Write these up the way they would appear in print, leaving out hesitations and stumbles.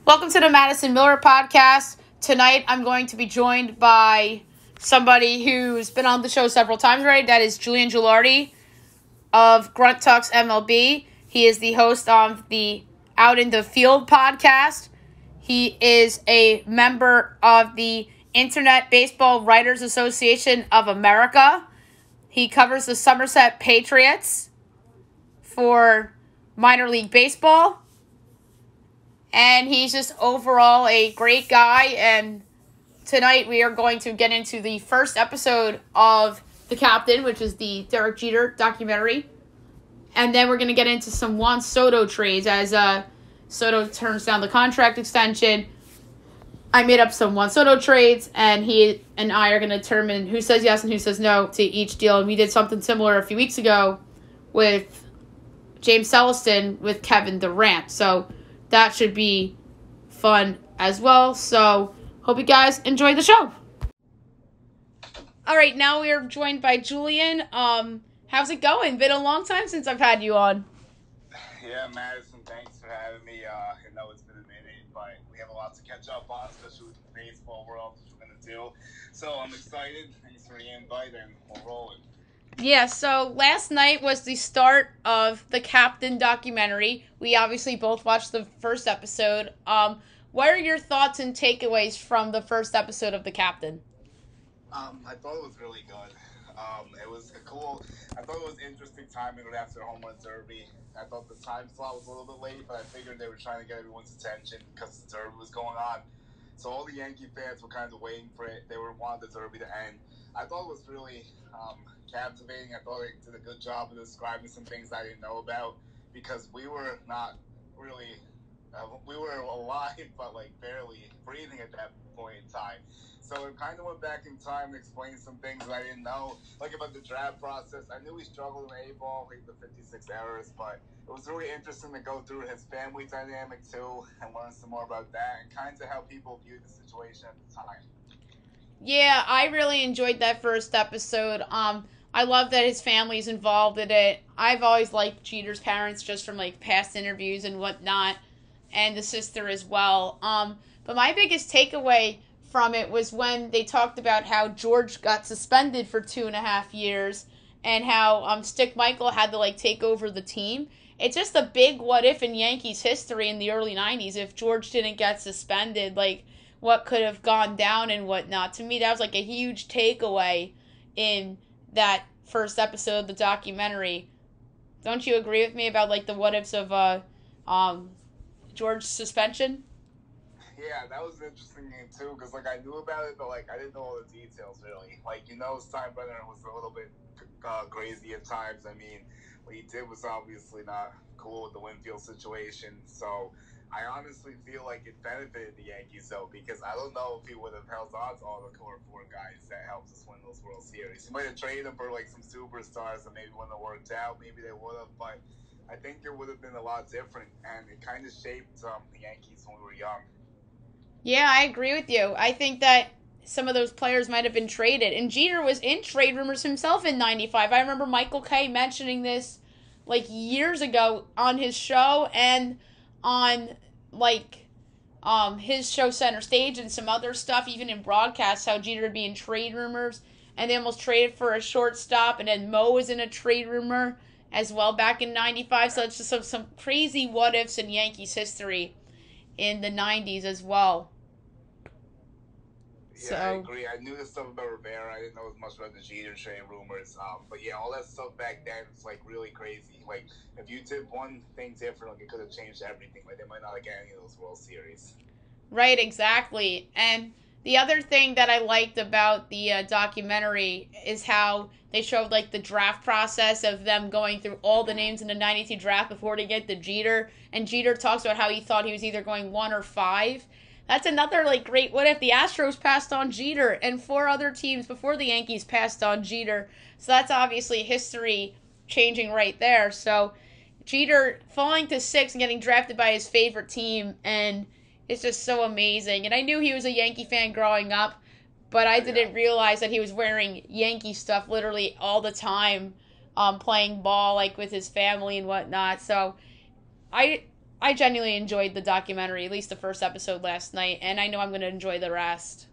Welcome to the Madison Miller podcast. Tonight I'm going to be joined by somebody who's been on the show several times already. That is Julian Guilarte of Grunt Talks MLB. He is the host of the Out in the Field podcast. He is a member of the Internet Baseball Writers Association of America. He covers the Somerset Patriots for minor league baseball. And he's just overall a great guy. And tonight we are going to get into the first episode of The Captain, which is the Derek Jeter documentary. And then we're going to get into some Juan Soto trades as Soto turns down the contract extension. I made up some Juan Soto trades, and he and I are going to determine who says yes and who says no to each deal. And we did something similar a few weeks ago with James Celestin with Kevin Durant. So that should be fun as well. So hope you guys enjoy the show. All right, now we are joined by Julian. How's it going? Been a long time since I've had you on. Yeah, Madison, thanks for having me. I know it's been a minute, but we have a lot to catch up on, especially with the baseball world, which we're going to do. So I'm excited. Thanks for the invite, and we're rolling. Yeah, so last night was the start of the Captain documentary. We obviously both watched the first episode. What are your thoughts and takeaways from the first episode of the Captain? I thought it was really good. It was cool. I thought it was interesting timing right after the home run derby. I thought the time slot was a little bit late, but I figured they were trying to get everyone's attention because the derby was going on. So all the Yankee fans were kind of waiting for it. They wanted the derby to end. I thought it was really captivating. I thought they did a good job of describing some things I didn't know about because we were not really, we were alive, but like barely breathing at that point in time. So it kind of went back in time to explain some things that I didn't know, like about the draft process. I knew he struggled in A-ball, like the 56 errors, but it was really interesting to go through his family dynamic too and learn some more about that and kind of how people viewed the situation at the time. Yeah, I really enjoyed that first episode. I love that his family's involved in it. I've always liked Jeter's parents just from like past interviews and whatnot, and the sister as well. But my biggest takeaway from it was when they talked about how George got suspended for 2.5 years and how Stick Michael had to like take over the team. It's just a big what if in Yankees history in the early 90s if George didn't get suspended, like what could have gone down and whatnot. To me, that was like a huge takeaway in that first episode of the documentary. Don't you agree with me about like the what ifs of George's suspension? Yeah, that was an interesting game too, because like I knew about it, but like I didn't know all the details really. Like Steinbrenner was a little bit crazy at times. I mean, what he did was obviously not cool with the Winfield situation. So I honestly feel like it benefited the Yankees though, because I don't know if he would have held on to all the core 4 guys that helped us win those World Series. He might have traded them for like some superstars that maybe wouldn't have worked out. Maybe they would have, but I think it would have been a lot different, and it kind of shaped the Yankees when we were young. Yeah, I agree with you. I think that some of those players might have been traded. And Jeter was in trade rumors himself in 95. I remember Michael Kay mentioning this like years ago on his show and on like his show Center Stage and some other stuff, even in broadcasts, how Jeter would be in trade rumors. And they almost traded for a shortstop. And then Mo was in a trade rumor as well back in 95. So it's just some crazy what ifs in Yankees history in the 90s as well. Yeah, I agree. I knew the stuff about Rivera. I didn't know as much about the Jeter trade rumors. But yeah, all that stuff back then was like really crazy. Like if you did one thing different, like it could have changed everything. Like they might not have got any of those World Series. Right, exactly. And the other thing that I liked about the documentary is how they showed like the draft process of them going through all the names in the 92 draft before they get to Jeter. And Jeter talks about how he thought he was either going 1 or 5. That's another like great what if. The Astros passed on Jeter and 4 other teams before the Yankees passed on Jeter. So that's obviously history changing right there. So Jeter falling to 6 and getting drafted by his favorite team, and it's just so amazing. And I knew he was a Yankee fan growing up, but I didn't realize that he was wearing Yankee stuff literally all the time, playing ball like with his family and whatnot. So I I genuinely enjoyed the documentary, at least the first episode last night, and I know I'm going to enjoy the rest.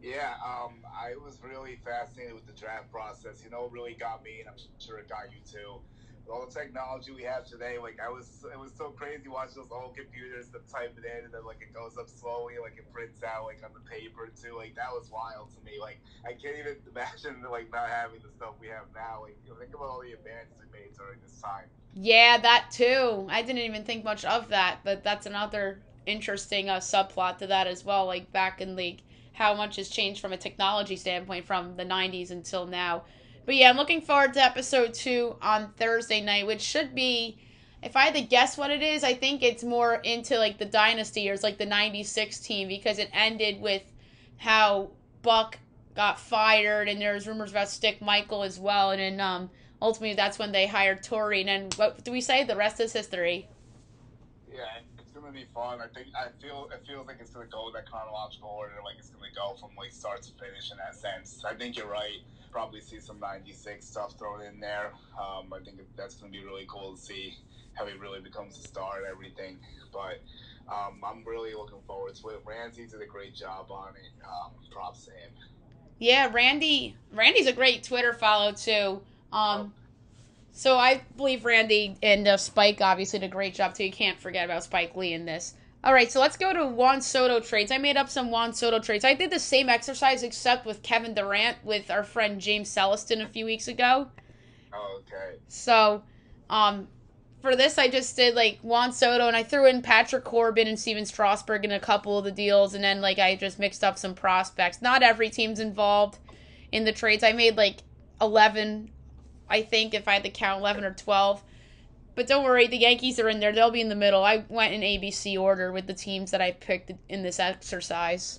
Yeah, I was really fascinated with the draft process. You know, it really got me, and I'm sure it got you too. With all the technology we have today, like it was so crazy watching those old computers that type it in, and then like it goes up slowly, like it prints out like on the paper too. Like that was wild to me. Like I can't even imagine like not having the stuff we have now. Like think about all the advances we made during this time. Yeah, that too. I didn't even think much of that, but that's another interesting subplot to that as well. Like back in like how much has changed from a technology standpoint from the 90s until now. But yeah, I'm looking forward to episode 2 on Thursday night, which should be, if I had to guess what it is, I think it's more into like the dynasty years, like the 96 team, because it ended with how Buck got fired and there's rumors about Stick Michael as well. And then ultimately that's when they hired Torrey. And then what do we say? The rest is history. Yeah, it's gonna be fun. It feels like it's gonna go in that chronological order, like it's gonna go from like start to finish in that sense. I think you're right. Probably see some '96 stuff thrown in there. I think that's gonna be really cool to see how he really becomes a star and everything. But I'm really looking forward to it. Ramsey did a great job on it. Props to him. Yeah, Randy's a great Twitter follow too. So I believe Randy and Spike obviously did a great job too. You can't forget about Spike Lee in this. All right, so let's go to Juan Soto trades. I made up some Juan Soto trades. I did the same exercise except with Kevin Durant with our friend James Celestin a few weeks ago. Oh, okay. So, for this I just did like Juan Soto and I threw in Patrick Corbin and Steven Strasburg in a couple of the deals, and then like I just mixed up some prospects. Not every team's involved in the trades. I made like 11, I think, if I had to count 11 or 12. But don't worry, the Yankees are in there. They'll be in the middle. I went in ABC order with the teams that I picked in this exercise.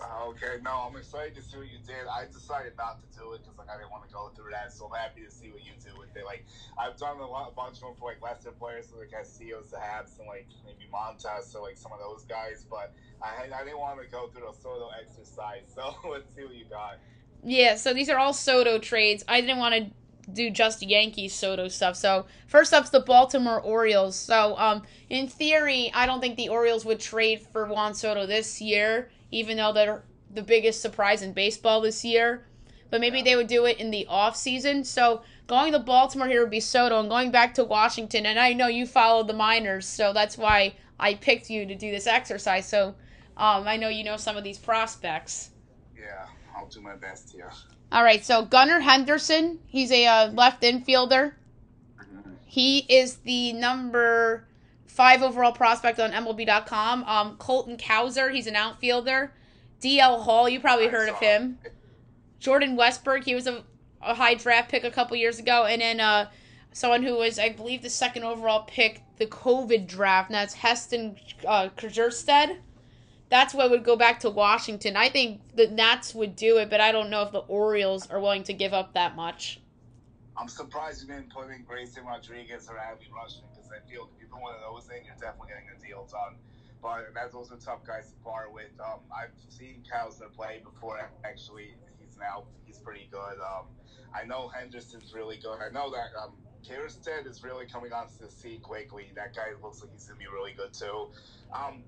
Okay, no, I'm excited to see what you did. I decided not to do it because like I didn't want to go through that. So I'm happy to see what you do with it. Like I've done a bunch of them for like lesser players, so like Castillo's, the Habs, and like maybe Montas, so like some of those guys. But I didn't want to go through the Soto exercise. So let's see what you got. Yeah, so these are all Soto trades. I didn't want to do just Yankees Soto stuff. So first up's the Baltimore Orioles. So in theory, I don't think the Orioles would trade for Juan Soto this year, even though they're the biggest surprise in baseball this year. But maybe they would do it in the off season. So going to Baltimore here would be Soto, and going back to Washington. And I know you follow the minors, so that's why I picked you to do this exercise. So I know you know some of these prospects. Yeah, I'll do my best here. All right, so Gunnar Henderson, he's a left infielder. He is the number 5 overall prospect on MLB.com. Colton Cowser, he's an outfielder. DL Hall, you probably heard of him. Jordan Westberg, he was a high draft pick a couple years ago. And then someone who was, I believe, the 2nd overall pick, the COVID draft, and that's Heston Kjerstad. That's what would go back to Washington. I think the Nats would do it, but I don't know if the Orioles are willing to give up that much. I'm surprised you didn't put in Grayson Rodriguez or Adley Rushing, because I feel if you put one of those in, you're definitely getting a deal done. But those are tough guys to par with. I've seen Cowser play before, actually. He's pretty good. I know Henderson's really good. I know that Kjerstad is really coming onto the scene quickly. That guy looks like he's going to be really good, too.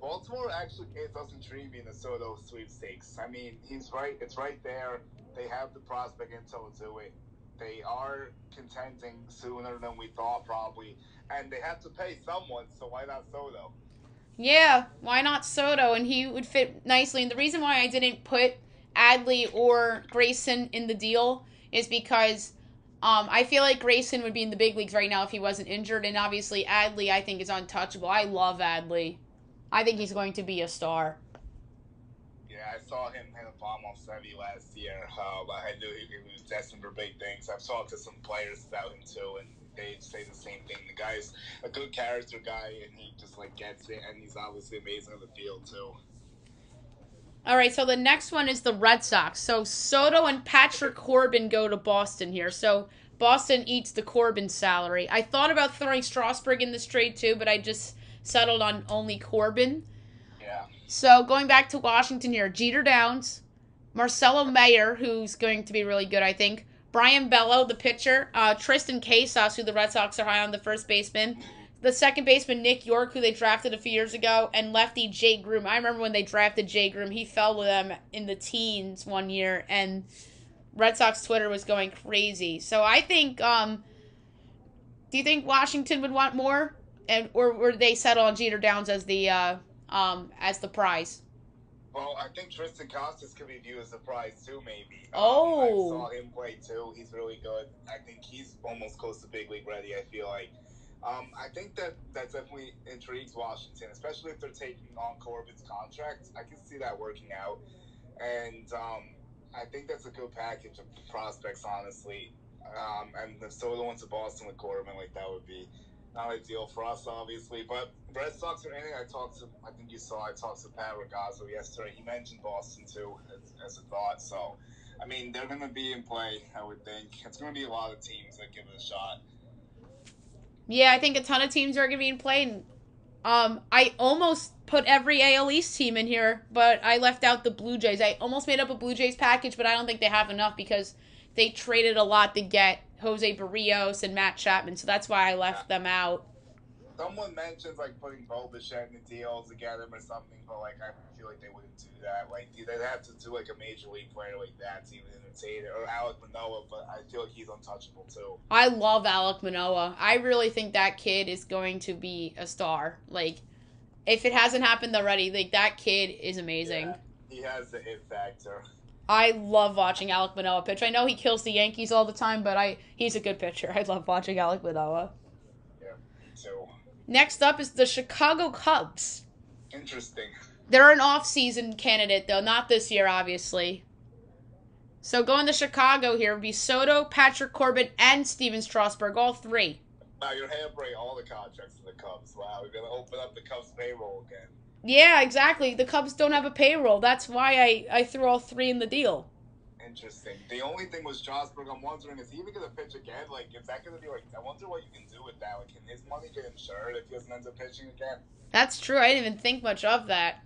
Baltimore actually, it does intrigue me in the Soto sweepstakes. I mean, he's right. It's right there. They have the prospect intel to do it. They are contending sooner than we thought, probably. And they have to pay someone, so why not Soto? Yeah, why not Soto? And he would fit nicely. And the reason why I didn't put Adley or Grayson in the deal is because I feel like Grayson would be in the big leagues right now if he wasn't injured. And obviously Adley, I think, is untouchable. I love Adley. I think he's going to be a star. Yeah, I saw him hit a bomb off Sevy last year. I knew he was destined for big things. I've talked to some players about him too, and they say the same thing. The guy's a good character guy, and he just like gets it, and he's obviously amazing on the field too. All right, so the next one is the Red Sox. So Soto and Patrick Corbin go to Boston here. So Boston eats the Corbin salary. I thought about throwing Strasburg in this trade too, but I just settled on only Corbin. Yeah. So going back to Washington here, Jeter Downs, Marcelo Mayer, who's going to be really good, I think, Brian Bello, the pitcher, Tristan Casas, who the Red Sox are high on, the first baseman, the second baseman Nick York, who they drafted a few years ago, and lefty Jay Groom. I remember when they drafted Jay Groom, he fell with them in the teens one year, and Red Sox Twitter was going crazy. So I think, do you think Washington would want more, or would they settle on Jeter Downs as the prize? Well, I think Tristan Costas could be viewed as a prize too, maybe. I saw him play too. He's really good. I think he's almost close to big league ready, I feel like. I think that definitely intrigues Washington, especially if they're taking on Corbin's contract. I can see that working out. And I think that's a good package of prospects, honestly. And if Soto went to Boston with Corbin, like, that would be not ideal for us, obviously. But Red Sox are anything. I talked to Pat Ragazzo yesterday. He mentioned Boston, too, as a thought. So, I mean, they're going to be in play, I would think. It's going to be a lot of teams that give it a shot. Yeah, I think a ton of teams are going to be in play. I almost put every AL East team in here, but I left out the Blue Jays. I almost made up a Blue Jays package, but I don't think they have enough because they traded a lot to get Jose Barrios and Matt Chapman, so that's why I left them out. Someone mentions, like, putting Bo Bichette in the deal to get him or something, but, like, I feel like they wouldn't do that. Like, they'd have to do, like, a major league player like that to even entertain it. Or Alek Manoah, but I feel like he's untouchable, too. I love Alek Manoah. I really think that kid is going to be a star. Like, if it hasn't happened already, like, that kid is amazing. Yeah, he has the it factor. I love watching Alek Manoah pitch. I know he kills the Yankees all the time, but he's a good pitcher. I love watching Alek Manoah. Yeah, me too. Next up is the Chicago Cubs. Interesting. They're an off-season candidate, though. Not this year, obviously. So going to Chicago here would be Soto, Patrick Corbin, and Steven Strasburg, all three. Wow, you're hammering all the contracts in the Cubs. Wow, we're going to open up the Cubs payroll again. Yeah, exactly. The Cubs don't have a payroll. That's why I threw all three in the deal. Interesting. The only thing with Strasburg, I'm wondering, is he even going to pitch again? Like, is that going to be, like, I wonder what you can do with that. Like, can his money get insured if he doesn't end up pitching again? That's true. I didn't even think much of that.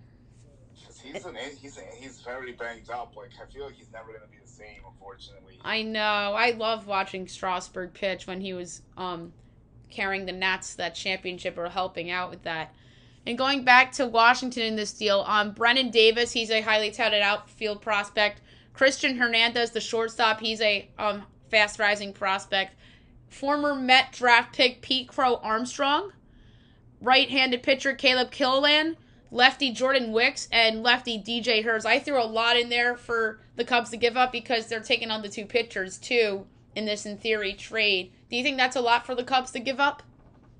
He's very banged up. Like, I feel like he's never going to be the same, unfortunately. I know. I love watching Strasburg pitch when he was carrying the Nats to that championship or helping out with that. And going back to Washington in this deal, Brennan Davis, he's a highly touted outfield prospect. Christian Hernandez, the shortstop, he's a fast-rising prospect. Former Met draft pick Pete Crow Armstrong. Right-handed pitcher Caleb Killian. Lefty Jordan Wicks, and lefty DJ Hurts. I threw a lot in there for the Cubs to give up because they're taking on the two pitchers, too, in this, in theory, trade. Do you think that's a lot for the Cubs to give up?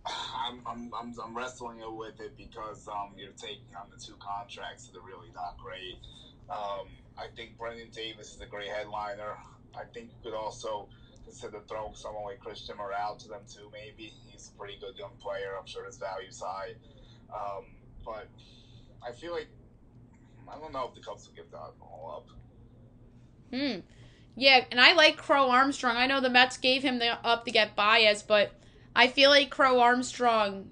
I'm wrestling with it because you're taking on the two contracts that are really not great. I think Brendan Davis is a great headliner. I think you could also consider throwing someone like Christian Morale to them too, maybe. He's a pretty good young player. I'm sure his value's high. But I feel like, I don't know if the Cubs will give that all up. Yeah, and I like Crow Armstrong. I know the Mets gave him the up to get Baez, but I feel like Crow Armstrong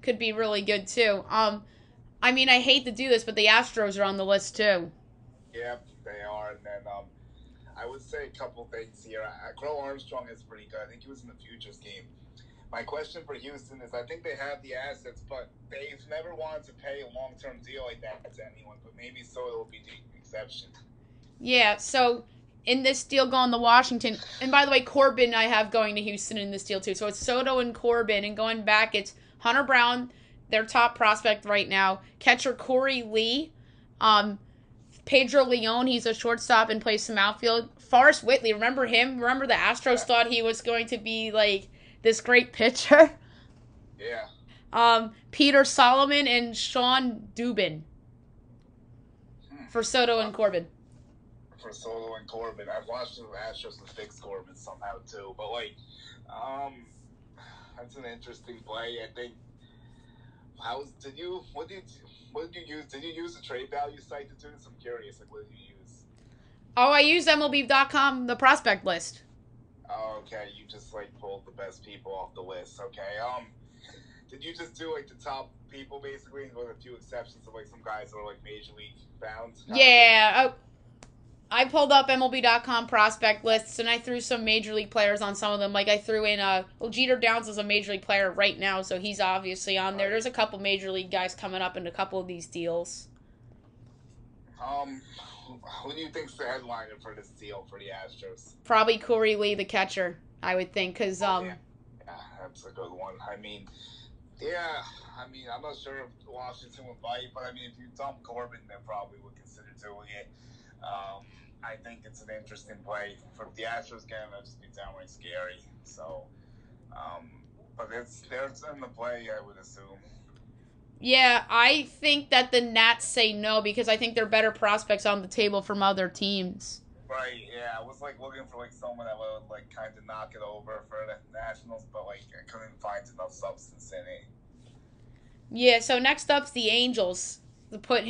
could be really good too. I mean, I hate to do this, but the Astros are on the list too. Yeah, they are. And then I would say a couple things here. Crow Armstrong is pretty good. I think he was in the Futures game. My question for Houston is, I think they have the assets, but they've never wanted to pay a long-term deal like that to anyone. But maybe Soto will be the exception. Yeah, so in this deal going to Washington, and by the way, Corbin I have going to Houston in this deal too. So it's Soto and Corbin, and going back, it's Hunter Brown, their top prospect right now, catcher Corey Lee, Pedro Leon, he's a shortstop and plays some outfield. Forrest Whitley, remember him? Remember the Astros thought he was going to be like this great pitcher? Yeah. Peter Solomon and Sean Dubin for Soto and Corbin. For Soto and Corbin. I've watched the Astros to fix Corbin somehow too. But like, that's an interesting play. I think. Did you use? Did you use the trade value site to do this? I'm curious. Like, what did you use? Oh, I used MLB.com, the prospect list. Oh, okay. You just like pulled the best people off the list. Okay. Did you just do like the top people basically, with a few exceptions of like some guys that are like major league bound? Yeah. I pulled up MLB.com prospect lists, and I threw some Major League players on some of them. Like, I threw in, Jeter Downs is a Major League player right now, so he's obviously on there. There's a couple Major League guys coming up in a couple of these deals. Who do you think's the headliner for this deal for the Astros? Probably Corey Lee, the catcher, I would think, because, Yeah, that's a good one. I mean, I'm not sure if Washington would bite, but, I mean, if you dump Corbin, they probably would consider doing it. I think it's an interesting play. For the Astros game, that'd just be downright scary. So, but there's in the play, I would assume. Yeah, I think that the Nats say no because I think there are better prospects on the table from other teams. Right, yeah. I was, looking for, someone that would, kind of knock it over for the Nationals, but, I couldn't find enough substance in it. Yeah, so next up's the Angels. To put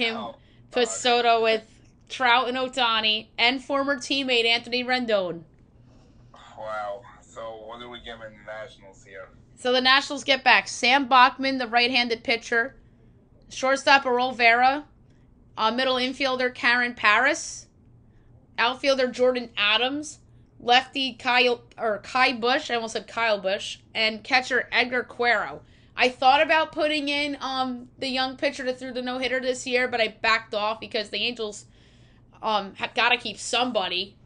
Soto with Trout and Ohtani, and former teammate Anthony Rendon. Wow. So what are we giving the Nationals here? So the Nationals get back Sam Bachman, the right-handed pitcher, shortstop Errol Vera, middle infielder Karen Paris, outfielder Jordan Adams, lefty Kai Bush, I almost said Kyle Bush, and catcher Edgar Cuero. I thought about putting in the young pitcher that threw the no-hitter this year, but I backed off because the Angels have got to keep somebody.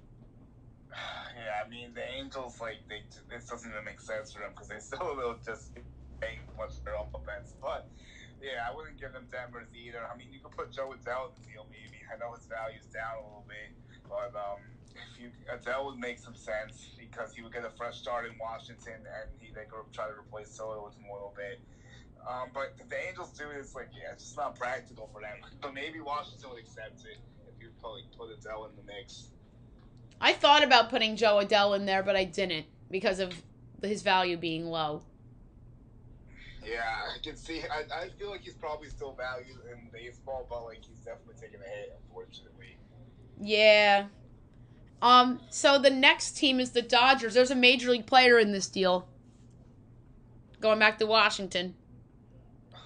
Yeah, I mean, the Angels, this doesn't even make sense for them because they still will just paying much for their own offense. But, yeah, I wouldn't give them Demers either. I mean, you could put Joe Adele in the deal maybe. I know his value's down a little bit, but Adele would make some sense because he would get a fresh start in Washington and they could try to replace Soto with him a little bit. But if the Angels do this, it's just not practical for them. But maybe Washington would accept it if you put Adele in the mix. I thought about putting Joe Adele in there, but I didn't because of his value being low. Yeah, I can see. I feel like he's probably still valued in baseball, but he's definitely taking a hit, unfortunately. Yeah. So the next team is the Dodgers. There's a Major League player in this deal. Going back to Washington.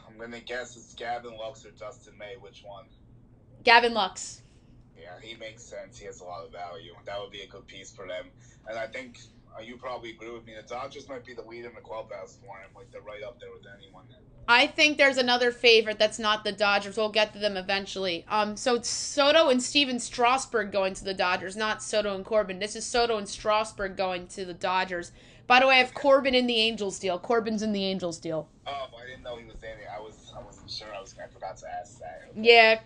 I'm going to guess it's Gavin Lux or Dustin May. Which one? Gavin Lux. Yeah, he makes sense. He has a lot of value. That would be a good piece for them. And I think you probably agree with me. The Dodgers might be the leader in the clubhouse for him. They're right up there with anyone. I think there's another favorite that's not the Dodgers. We'll get to them eventually. So it's Soto and Steven Strasburg going to the Dodgers, not Soto and Corbin. This is Soto and Strasburg going to the Dodgers. By the way, I have Corbin in the Angels deal. Corbin's in the Angels deal. Oh, I didn't know he was in it. I wasn't sure. I forgot to ask that. Okay. Yeah,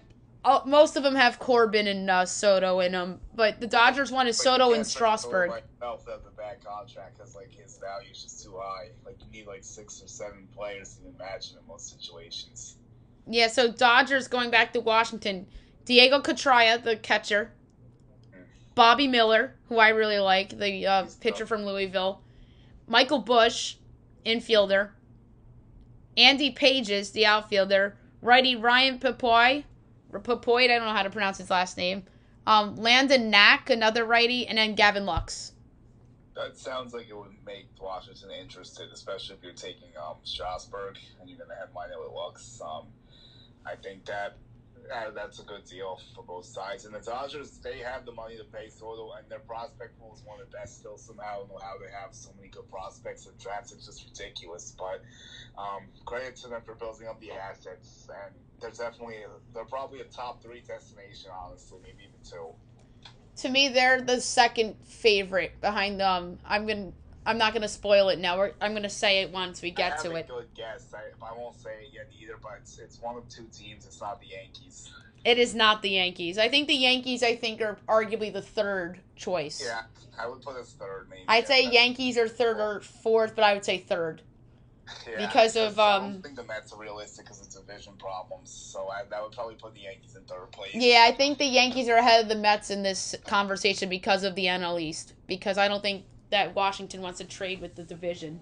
most of them have Corbin and Soto in them, but the Dodgers one is Soto and Strasburg. Felt the bad contract because his value is just too high. You need 6 or 7 players to even match him in most situations. Yeah, so Dodgers going back to Washington. Diego Contreras, the catcher. Bobby Miller, who I really like, the pitcher from Louisville. Michael Bush, infielder. Andy Pages, the outfielder. Righty Ryan Papoy, I don't know how to pronounce his last name. Landon Knack, another righty, and then Gavin Lux. That sounds like it would make Washington interested, especially if you're taking Strasburg and you're going to have mine with Lux. I think that's a good deal for both sides. And the Dodgers, they have the money to pay Soto, and their prospect pool is one of the best still somehow. I don't know how they have so many good prospects in drafts. It's just ridiculous. But credit to them for building up the assets. And they're probably a top 3 destination, honestly, maybe even 2. To me, they're the second favorite behind them. I'm not gonna spoil it now. I'm gonna say it once we get to it. I have a good guess. I won't say it yet either, but it's one of 2 teams. It's not the Yankees. It is not the Yankees. I think the Yankees, are arguably the third choice. Yeah, I would put us third, maybe. I'd say Yankees are third or fourth, but I would say third. Yeah, because of I don't think the Mets are realistic because of division problems. So that would probably put the Yankees in third place. Yeah, I think the Yankees are ahead of the Mets in this conversation because of the NL East. Because I don't think that Washington wants to trade with the division.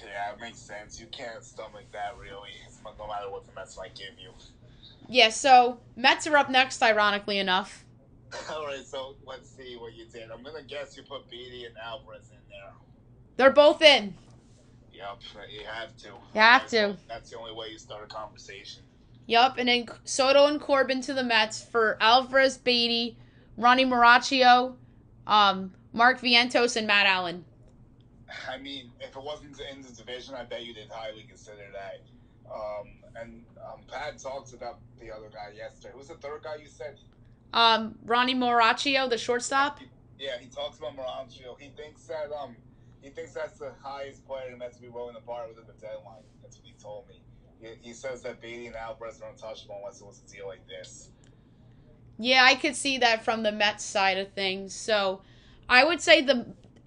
Yeah, it makes sense. You can't stomach that, really, no matter what the Mets might give you. Yeah, so Mets are up next, ironically enough. All right, so let's see what you did. I'm going to guess you put Beatty and Alvarez in there. They're both in. Yep, you have to. You have to. That's the only way you start a conversation. Yup, and then Soto and Corbin to the Mets for Alvarez, Beatty, Ronnie Maracchio, Mark Vientos, and Matt Allen. I mean, if it wasn't in the division, I bet you did highly consider that. And Pat talked about the other guy yesterday. Who's the third guy you said? Ronnie Maracchio, the shortstop. He talks about Maracchio. He thinks that's the highest player the Mets to be willing to part within the deadline. That's what he told me. He says that Beatty and Alvarez are untouchable unless it was a deal like this. Yeah, I could see that from the Mets side of things. So, I would say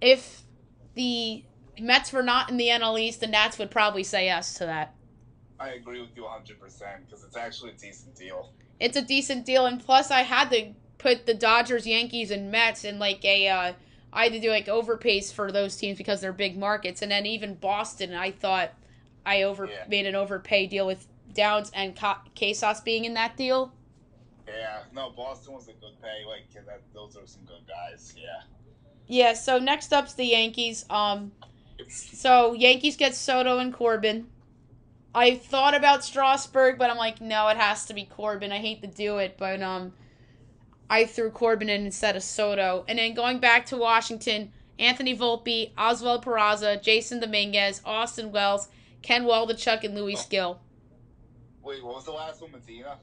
if the Mets were not in the NL East, the Nats would probably say yes to that. I agree with you 100% because it's actually a decent deal. It's a decent deal, and plus I had to put the Dodgers, Yankees, and Mets in like I had to do like overpays for those teams because they're big markets, and then even Boston, I thought I made an overpay deal with Downs and Casas being in that deal. Yeah, no, Boston was a good pay. Those are some good guys. Yeah. Yeah. So next up's the Yankees. So Yankees get Soto and Corbin. I thought about Strasburg, but I'm like, no, it has to be Corbin. I hate to do it, but I threw Corbin in instead of Soto. And then going back to Washington, Anthony Volpe, Oswald Peraza, Jason Dominguez, Austin Wells, Ken Waldichuk, and Luis Gil. Wait, what was the last one, Medina?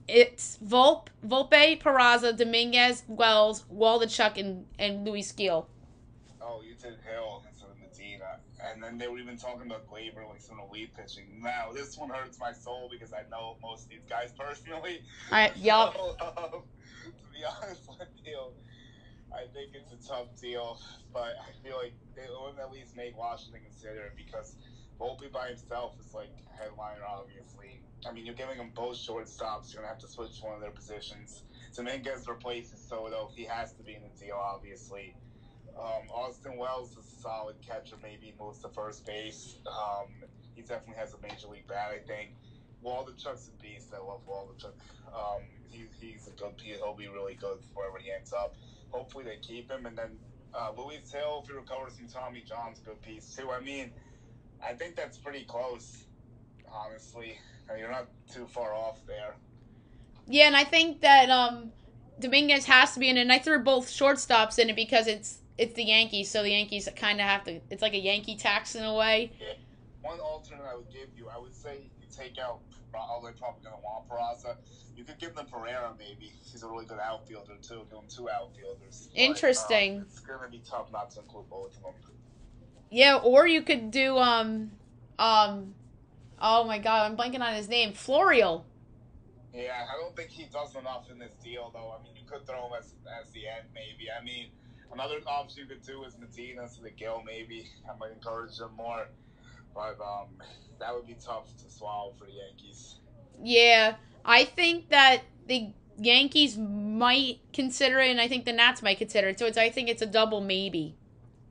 It's Volpe, Peraza, Dominguez, Wells, Waldichuk, and Luis Gil. Oh, you did Hill instead of Medina. And then they were even talking about Glaber, like some elite pitching. Now, this one hurts my soul because I know most of these guys personally. Yup. So, to be honest with you, I think it's a tough deal. But I feel like they would at least make Washington consider it because Volpe by himself is like a headliner, obviously. I mean, you're giving them both shortstops. You're going to have to switch one of their positions. Dominguez replaces Soto. He has to be in the deal, obviously. Austin Wells is a solid catcher. Maybe moves to first base. He definitely has a major league bat, I think. Waldichuk's a beast. I love Waldichuk. He's a good piece. He'll be really good wherever he ends up. Hopefully they keep him. And then Luis Hill, if he recovers from Tommy John's, a good piece too. I mean, I think that's pretty close, honestly. I mean, you're not too far off there. Yeah, and I think that Dominguez has to be in it. And I threw both shortstops in it because it's the Yankees, so the Yankees kind of have to. It's like a Yankee tax in a way. Yeah. One alternate I would give you, I would say you take out. They're probably going to want Peraza. You could give them Pereira maybe. He's a really good outfielder too. Give them two outfielders. Interesting. But, it's going to be tough not to include both of them. Yeah, or you could do oh my God, I'm blanking on his name. Florial. Yeah, I don't think he does enough in this deal though. I mean, you could throw him as the end maybe. I mean, another option you could do is Medina to the Gil maybe. I might encourage them more. But that would be tough to swallow for the Yankees. Yeah, I think that the Yankees might consider it, and I think the Nats might consider it. So I think it's a double maybe.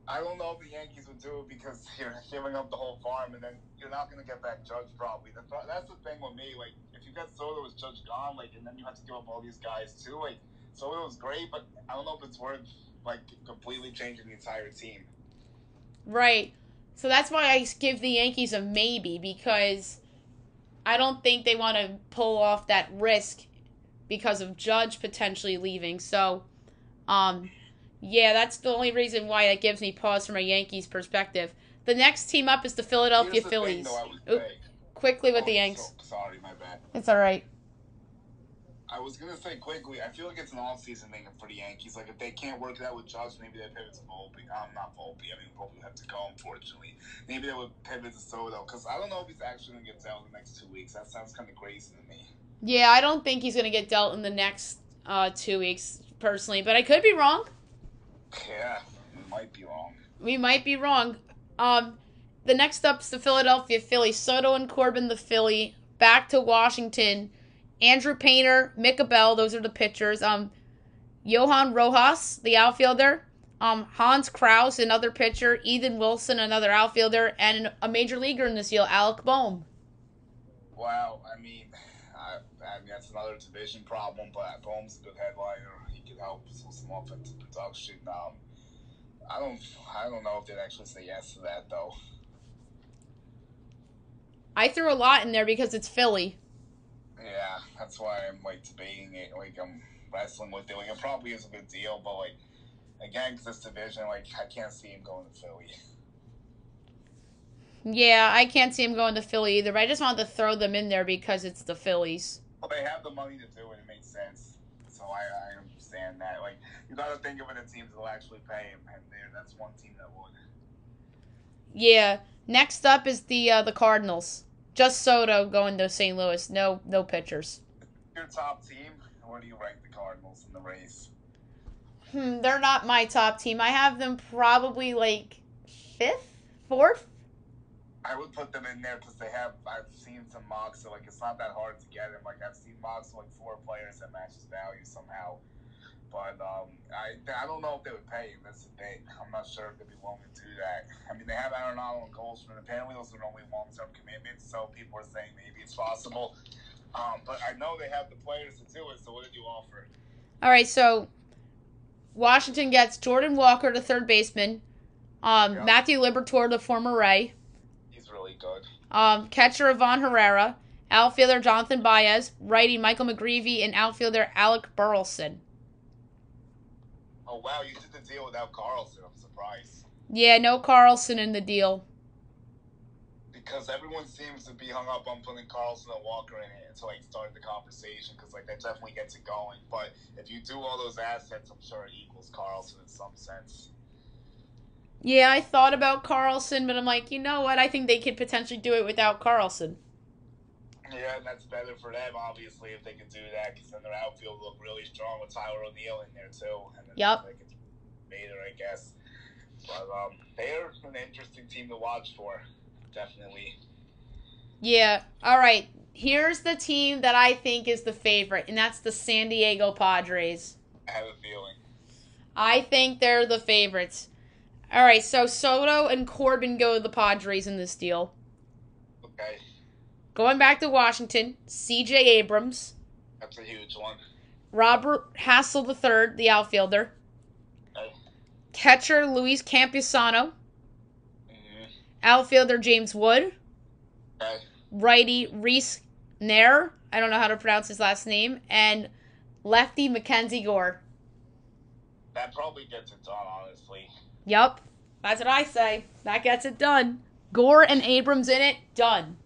I don't know if the Yankees would do it because you're giving up the whole farm, and then you're not going to get back Judge probably. That's the thing with me. Like, if you got Soto with Judge gone, like, and then you have to give up all these guys too. Like, Soto's great, but I don't know if it's worth like completely changing the entire team. Right. So that's why I give the Yankees a maybe, because I don't think they want to pull off that risk because of Judge potentially leaving. So, yeah, that's the only reason why that gives me pause from a Yankees perspective. The next team up is the Philadelphia Phillies. Quickly with the Yanks. Sorry, my bad. It's all right. I was going to say quickly, I feel like it's an off-season thing for the Yankees. Like, if they can't work it out with Judge, maybe they pivot to Volpe. Not Volpe. I mean, Volpe would have to go, unfortunately. Maybe they would pivot to Soto, because I don't know if he's actually going to get dealt in the next 2 weeks. That sounds kind of crazy to me. Yeah, I don't think he's going to get dealt in the next 2 weeks, personally. But I could be wrong. Yeah, we might be wrong. We might be wrong. The next up's the Philadelphia Phillies. Soto and Corbin, the Philly. Back to Washington. Andrew Painter, Micah Bell, those are the pitchers. Johan Rojas, the outfielder. Hans Krause, another pitcher. Ethan Wilson, another outfielder. And a major leaguer in this deal, Alec Boehm. Wow, I mean, that's another division problem, but Boehm's a good headliner. He could help with some offensive production. I don't know if they'd actually say yes to that, though. I threw a lot in there because it's Philly. Yeah, that's why I'm, like, debating it. Like, wrestling with it. Like, it probably is a good deal, but, like, again, this division, like, I can't see him going to Philly. Yeah, I can't see him going to Philly either, but I just wanted to throw them in there because it's the Phillies. Well, they have the money to do it. It makes sense. So I understand that. Like, you got to think of it as teams that will actually pay him, and that's one team that would. Yeah. Next up is the Cardinals. Just Soto going to St. Louis. No pitchers. Your top team, where do you rank the Cardinals in the race? They're not my top team. I have them probably like 5th, 4th. I would put them in there because I've seen some mocks, so, like, it's not that hard to get them. Like, I've seen mocks of, like, 4 players that matches value somehow. But I don't know if they would pay him. That's the thing. I'm not sure if they'd be willing to do that. I mean, they have Arenado and Goldschmidt. Apparently, those are only long-term commitments, so people are saying maybe it's possible. But I know they have the players to do it, so what did you offer? All right, so Washington gets Jordan Walker, the third baseman. Matthew Liberatore, the former Ray. He's really good. Catcher Ivan Herrera. Outfielder Jonathan Baez. Righty Michael McGreevy. And outfielder Alec Burleson. Oh, wow, you did the deal without Carlson. I'm surprised. Yeah, no Carlson in the deal. Because everyone seems to be hung up on putting Carlson and Walker in it until, like, start the conversation, because, like, that definitely gets it going. But if you do all those assets, I'm sure it equals Carlson in some sense. Yeah, I thought about Carlson, but I'm like, you know what? I think they could potentially do it without Carlson. Yeah, and that's better for them, obviously, if they can do that, because then their outfield will look really strong with Tyler O'Neill in there, too. And then Yep. they can Bader, I guess. But they're an interesting team to watch for, definitely. Yeah, all right. Here's the team that I think is the favorite, and that's the San Diego Padres. I have a feeling. I think they're the favorites. All right, so Soto and Corbin go to the Padres in this deal. Okay. Going back to Washington, C.J. Abrams. That's a huge one. Robert Hassel III, the outfielder. Okay. Catcher Luis Campusano. Mm-hmm. Outfielder James Wood. Okay. Righty Reese Nair. I don't know how to pronounce his last name. And lefty Mackenzie Gore. That probably gets it done, honestly. Yup. That's what I say. That gets it done. Gore and Abrams in it, done.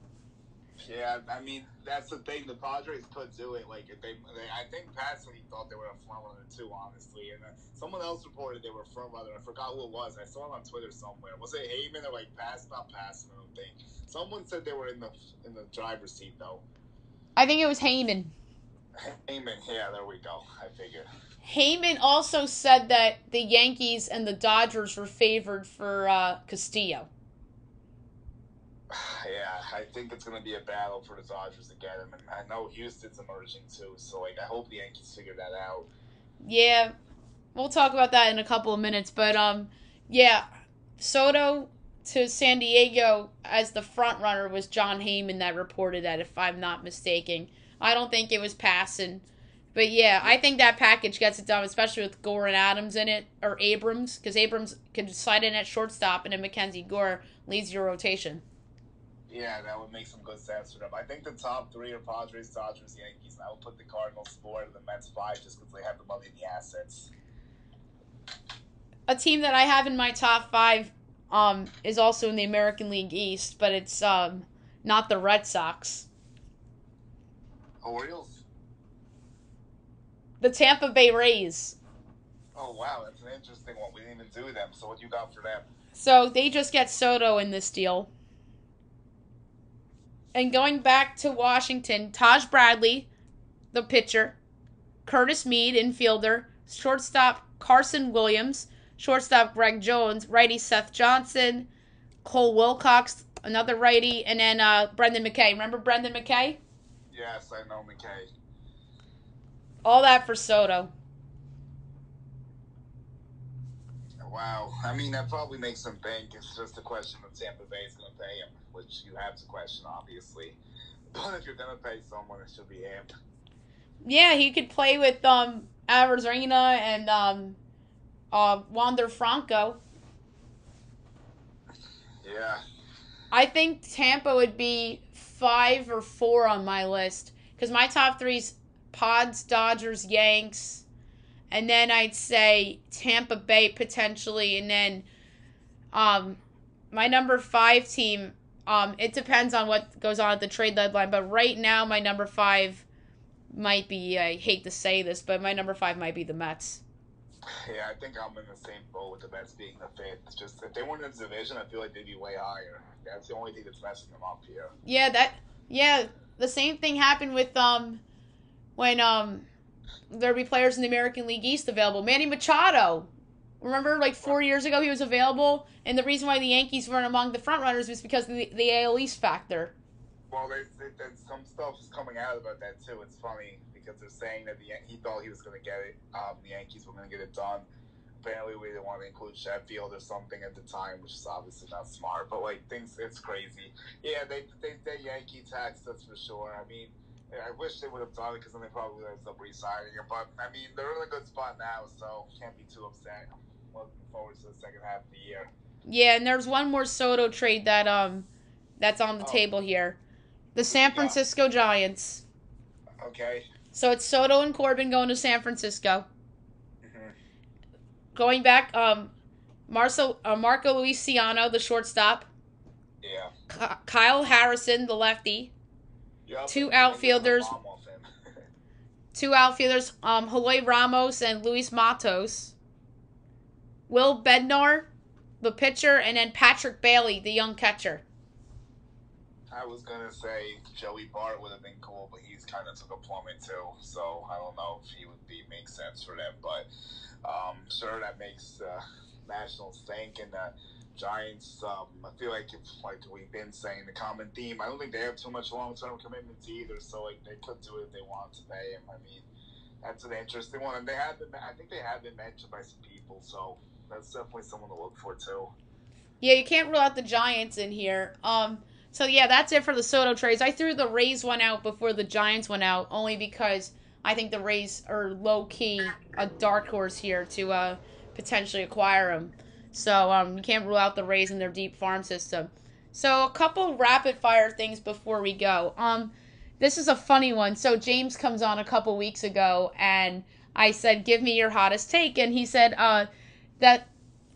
Yeah, I mean, that's the thing. The Padres could do it. Like, if I think Patsy thought they were a front runner too, honestly. And someone else reported they were a front runner. I forgot who it was. I saw it on Twitter somewhere. Was it Heyman or, like, not Passman? I don't think. Someone said they were in the driver's seat, though. I think it was Heyman. Heyman, yeah, there we go. I figured. Heyman also said that the Yankees and the Dodgers were favored for Castillo. Yeah, I think it's going to be a battle for the Dodgers to get him. And I know Houston's emerging, too. So, like, I hope the Yankees figure that out. Yeah, we'll talk about that in a couple of minutes. But, yeah, Soto to San Diego as the front runner was John Heyman that reported that, if I'm not mistaken. I don't think it was passing. But, yeah, I think that package gets it done, especially with Gore and Adams in it, or Abrams, because Abrams can slide in at shortstop, and then Mackenzie Gore leads your rotation. Yeah, that would make some good sense for them. I think the top 3 are Padres, Dodgers, Yankees, and I would put the Cardinals 4 and the Mets 5 just because they have the money and the assets. A team that I have in my top 5 is also in the American League East, but it's not the Red Sox. Orioles? The Tampa Bay Rays. Oh, wow, that's an interesting one. We didn't even do them, so what you got for them? So they just get Soto in this deal. And going back to Washington, Taj Bradley, the pitcher, Curtis Mead, infielder, shortstop Carson Williams, shortstop Greg Jones, righty Seth Johnson, Cole Wilcox, another righty, and then Brendan McKay. Remember Brendan McKay? Yes, I know McKay. All that for Soto. Wow. I mean, that probably makes them think. It's just a question of Tampa Bay is going to pay him, which you have to question, obviously. But if you're going to pay someone, it should be him. Yeah, he could play with Arizona and Wander Franco. Yeah. I think Tampa would be 5 or 4 on my list. Because my top 3's Pods, Dodgers, Yanks, and then I'd say Tampa Bay potentially, and then my number 5 team. It depends on what goes on at the trade deadline, but right now my number 5 might be. I hate to say this, but my number 5 might be the Mets. Yeah, I think I'm in the same boat with the Mets being the 5th. It's just if they weren't in the division, I feel like they'd be way higher. That's the only thing that's messing them up here. Yeah, the same thing happened with when there'd be players in the American League East available. Manny Machado. Remember, like 4 years ago, he was available, and the reason why the Yankees weren't among the front runners was because of the AL East factor. Well, there's some stuff coming out about that too. It's funny because they're saying that he thought he was going to get it. The Yankees were going to get it done. Apparently, we didn't want to include Sheffield or something at the time, which is obviously not smart. But like it's crazy. Yeah, they Yankee tax, that's for sure. I mean, I wish they would have done it because then they probably would end up re-signing it. But I mean, they're in a good spot now, so can't be too upset. Looking forward to the second half of the year. Yeah, and there's one more Soto trade that that's on the table here. The San Francisco Giants. Okay. So it's Soto and Corbin going to San Francisco. Mm-hmm. Going back, Marco Luciano, the shortstop. Yeah. Kyle Harrison, the lefty. Yep. Two outfielders. Eloy Ramos and Luis Matos. Will Bednar, the pitcher, and then Patrick Bailey, the young catcher. I was going to say Joey Bart would have been cool, but he's kind of took a plummet too, so I don't know if he would make sense for them. But sure, that makes Nationals think, and Giants, I feel like we've been saying, the common theme, I don't think they have too much long-term commitments either, so like they could do it if they want to pay him. I mean, that's an interesting one, and I think they have been mentioned by some people, so that's definitely someone to look for too. Yeah, you can't rule out the Giants in here. So yeah, that's it for the Soto trades. I threw the Rays one out before the Giants went out, only because I think the Rays are low-key a dark horse here to potentially acquire them. So you can't rule out the Rays and their deep farm system. So a couple rapid-fire things before we go. This is a funny one. So James comes on a couple weeks ago, and I said, give me your hottest take. And he said that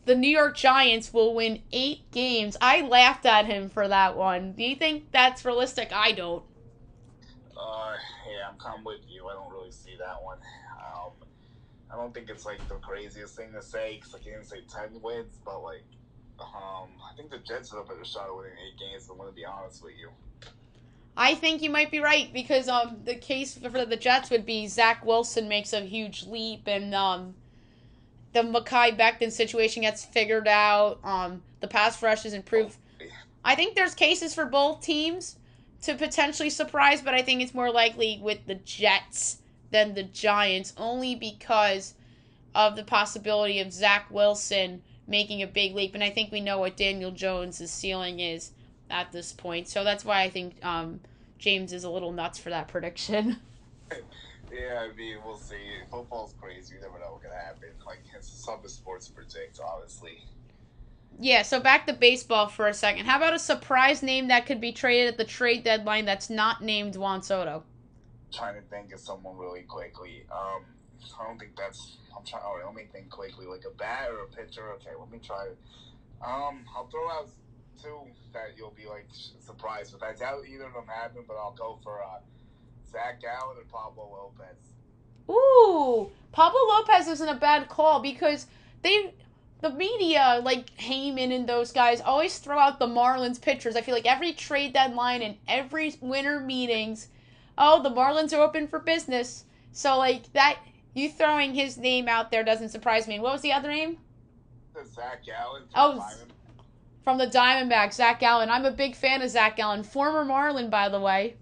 the New York Giants will win 8 games. I laughed at him for that one. Do you think that's realistic? I don't. Yeah, I'm kind of with you. I don't really see that one. I don't think it's like the craziest thing to say because I can't say 10 wins, but like, I think the Jets have a better shot of winning 8 games. I'm going to be honest with you. I think you might be right because the case for the Jets would be Zach Wilson makes a huge leap and the Mekhi Becton situation gets figured out. The pass rush is improved. I think there's cases for both teams to potentially surprise, but I think it's more likely with the Jets than the Giants, only because of the possibility of Zach Wilson making a big leap. And I think we know what Daniel Jones' ceiling is at this point. So that's why I think James is a little nuts for that prediction. Yeah, I mean, we'll see. Football's crazy. You never know what can happen. Like, it's some of the sports predict, obviously. Yeah, so back to baseball for a second. How about a surprise name that could be traded at the trade deadline that's not named Juan Soto? Trying to think of someone really quickly. I don't think that's... Alright, let me think quickly. Like a bat or a pitcher? Okay, let me try it. I'll throw out 2 that you'll be, like, surprised with. I doubt either of them happen, but I'll go for Zach Gallen and Pablo Lopez. Ooh, Pablo Lopez isn't a bad call because the media, like Heyman and those guys, always throw out the Marlins pitchers. I feel like every trade deadline and every winter meetings, the Marlins are open for business. So, like, that, you throwing his name out there doesn't surprise me. And what was the other name? Zach Gallen. From the Diamondbacks, Zach Gallen. I'm a big fan of Zach Gallen. Former Marlin, by the way.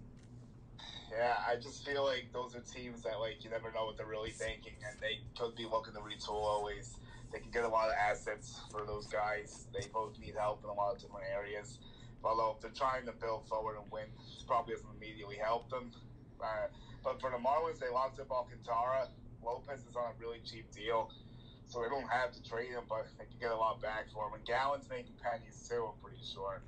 Yeah, I just feel like those are teams that, like, you never know what they're really thinking, and they could be looking to retool always. They can get a lot of assets for those guys. They both need help in a lot of different areas. Although, if they're trying to build forward and win, it probably doesn't immediately help them. But for the Marlins, they lost up Alcantara. Lopez is on a really cheap deal, so they don't have to trade him, but they can get a lot back for him. And Gallen's making pennies, too, I'm pretty sure.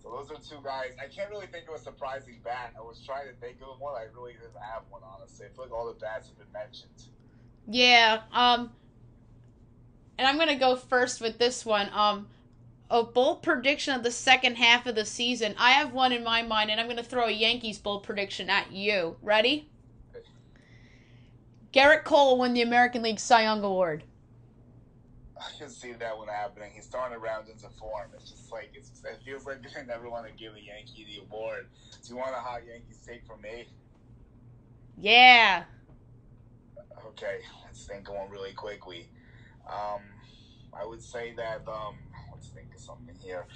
So those are two guys. I can't really think of a surprising bat. I was trying to think of one. I really didn't have one, honestly. I feel like all the bats have been mentioned. Yeah. And I'm gonna go first with this one. A bold prediction of the second half of the season. I have one in my mind, and I'm gonna throw a Yankees bold prediction at you. Ready? Garrett Cole won the American League Cy Young Award. I can see that one happening. He's starting to round into form. It's just like it feels like they never want to give a Yankee the award. Do you want a hot Yankees take from me? Yeah. Okay, let's think of one really quickly. I would say that let's think of something here.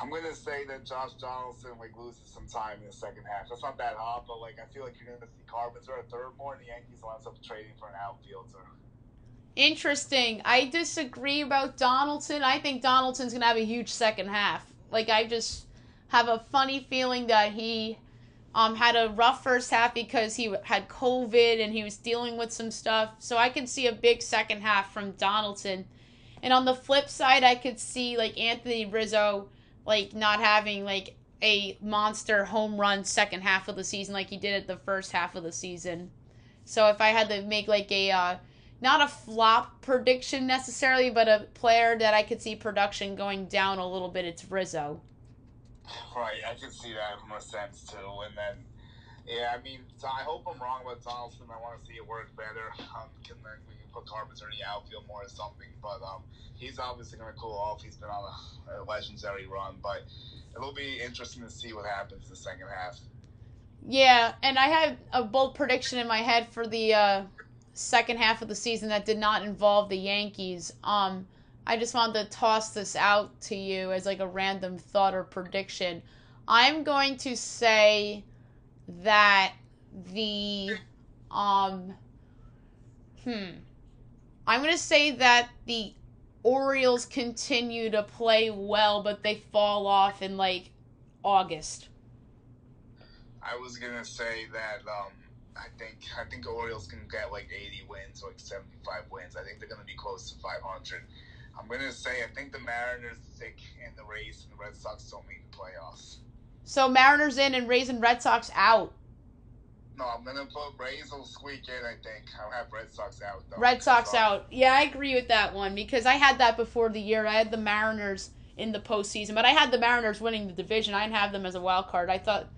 I'm gonna say that Josh Donaldson loses some time in the second half. That's not that hot, but I feel like you're gonna see Carpenter a third more, and the Yankees winds up trading for an outfielder. Interesting. I disagree about Donaldson. I think Donaldson's gonna have a huge second half. I just have a funny feeling that he had a rough first half because he had COVID and he was dealing with some stuff. So I could see a big second half from Donaldson. And on the flip side, I could see Anthony Rizzo not having a monster home run second half of the season like he did at the first half of the season. So if I had to make a not a flop prediction necessarily, but a player that I could see production going down a little bit, it's Rizzo. Right, I can see that in a sense too. And then, yeah, I mean, I hope I'm wrong about Donaldson. I want to see it work better. We can put Carpenter in the outfield more or something. But he's obviously going to cool off. He's been on a legendary run. But it'll be interesting to see what happens in the second half. Yeah, and I had a bold prediction in my head for the second half of the season that did not involve the Yankees. I just wanted to toss this out to you as a random thought or prediction. I'm going to say that I'm going to say that the Orioles continue to play well, but they fall off in August. I was gonna say that I think the Orioles can get 80 wins or 75 wins. I think they're gonna be close to 500. I'm gonna say I think the Mariners, and the Rays and the Red Sox don't make the playoffs. So Mariners in and Rays and Red Sox out. No, I'm gonna put Rays will squeak in. I think I'll have Red Sox out though. Red Sox out. Yeah, I agree with that one because I had that before the year. I had the Mariners in the postseason, but I had the Mariners winning the division. I didn't have them as a wild card. I thought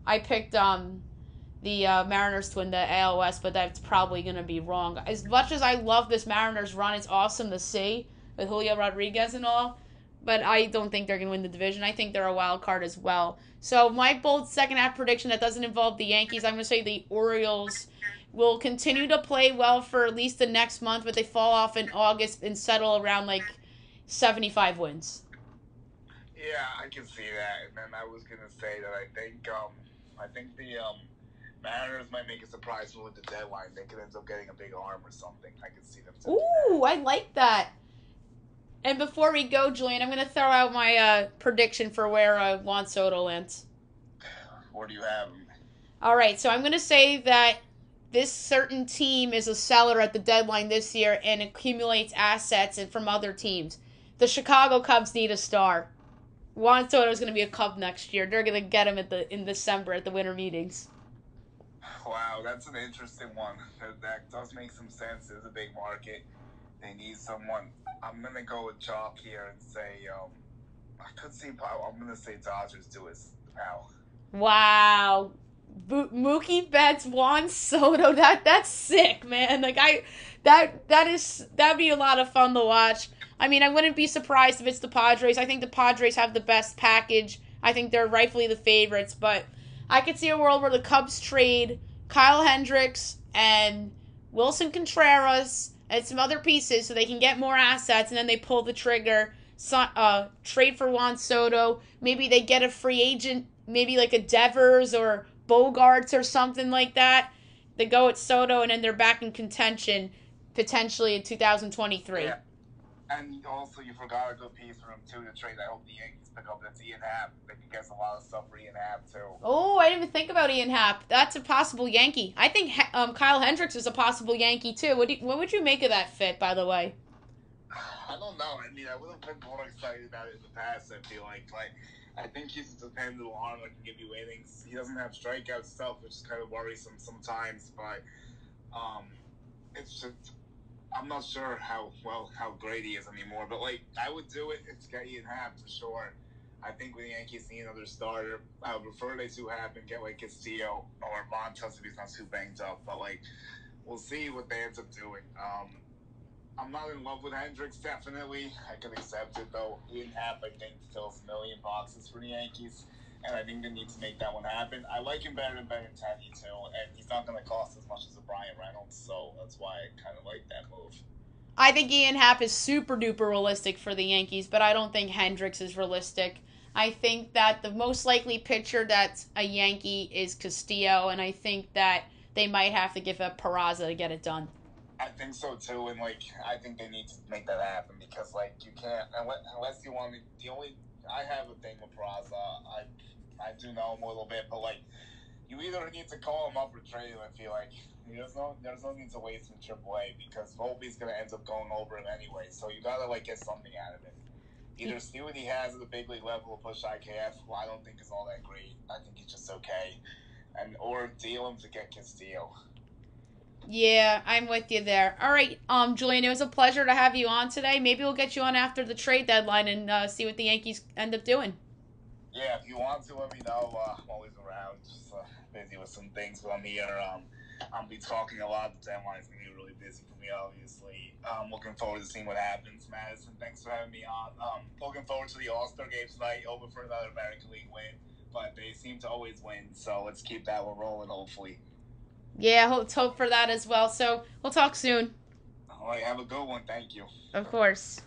I picked the Mariners to win the AL West, but that's probably going to be wrong. As much as I love this Mariners run, it's awesome to see with Julio Rodriguez and all, but I don't think they're going to win the division. I think they're a wild card as well. So my bold second half prediction that doesn't involve the Yankees, I'm going to say the Orioles will continue to play well for at least the next month, but they fall off in August and settle around 75 wins. Yeah, I can see that. And then I was going to say that I think the Mariners might make a surprise move at the deadline. They could end up getting a big arm or something. I can see them. Ooh, I like that. And before we go, Julian, I'm going to throw out my prediction for where Juan Soto lands. Where do you have him? All right, so I'm going to say that this certain team is a seller at the deadline this year and accumulates assets and from other teams. The Chicago Cubs need a star. Juan Soto is going to be a Cub next year. They're going to get him in December at the winter meetings. Wow, that's an interesting one. That does make some sense. It's a big market. They need someone. I'm going to go with chalk here and say, I'm going to say Dodgers do it. Wow. Wow. Mookie Betts, Juan Soto, that's sick, man. That'd be a lot of fun to watch. I mean, I wouldn't be surprised if it's the Padres. I think the Padres have the best package. I think they're rightfully the favorites, but I could see a world where the Cubs trade Kyle Hendricks and Wilson Contreras and some other pieces so they can get more assets, and then they pull the trigger, trade for Juan Soto. Maybe they get a free agent, maybe a Devers or Bogarts or something like that. They go at Soto, and then they're back in contention potentially in 2023. Yeah. And also, you forgot a good piece for him, too, to trade. I hope the Yankees pick up. That's Ian Happ. They can get a lot of stuff for Ian Happ, too. Oh, I didn't even think about Ian Happ. That's a possible Yankee. I think Kyle Hendricks is a possible Yankee, too. What would you make of that fit, by the way? I don't know. I mean, I would have been more excited about it in the past, I feel like. I think he's a dependable arm that can give you innings. He doesn't have strikeout stuff, which is kind of worrisome sometimes. But it's just I'm not sure how great he is anymore. But like I would do it to get Ian Happ for sure. I think when the Yankees need another starter, I would prefer they two Happ and get like Castillo or Montas if he's not too banged up. But like we'll see what they end up doing. I'm not in love with Hendricks, definitely. I can accept it, though. Ian Happ, I think, fills $1 million boxes for the Yankees, and I think they need to make that one happen. I like him better than Benintendi, too, and he's not going to cost as much as a Brian Reynolds, so that's why I kind of like that move. I think Ian Happ is super duper realistic for the Yankees, but I don't think Hendricks is realistic. I think that the most likely pitcher that's a Yankee is Castillo, and I think that they might have to give up Peraza to get it done. I think so too, and like I think they need to make that happen because like you can't unless you want me. I have a thing with Peraza. I do know him a little bit, but like you either need to call him up or trade him. I feel like there's no need to waste him in AAA because Volpe's gonna end up going over him anyway. So you gotta like get something out of him. Either see what he has at the big league level or push IKF, who I don't think is all that great. I think he's just okay, or deal him to get Castillo. Yeah, I'm with you there. All right, Julian, it was a pleasure to have you on today. Maybe we'll get you on after the trade deadline and see what the Yankees end up doing. Yeah, if you want to, let me know. I'm always around. Just busy with some things, but I'm here. I'll be talking a lot. The deadline's going to be really busy for me, obviously. Looking forward to seeing what happens. Madison, thanks for having me on. Looking forward to the All-Star game tonight, over for another American League win. But they seem to always win, so let's keep that one rolling, hopefully. Yeah, let's hope for that as well. So we'll talk soon. All right, have a good one. Thank you. Of course.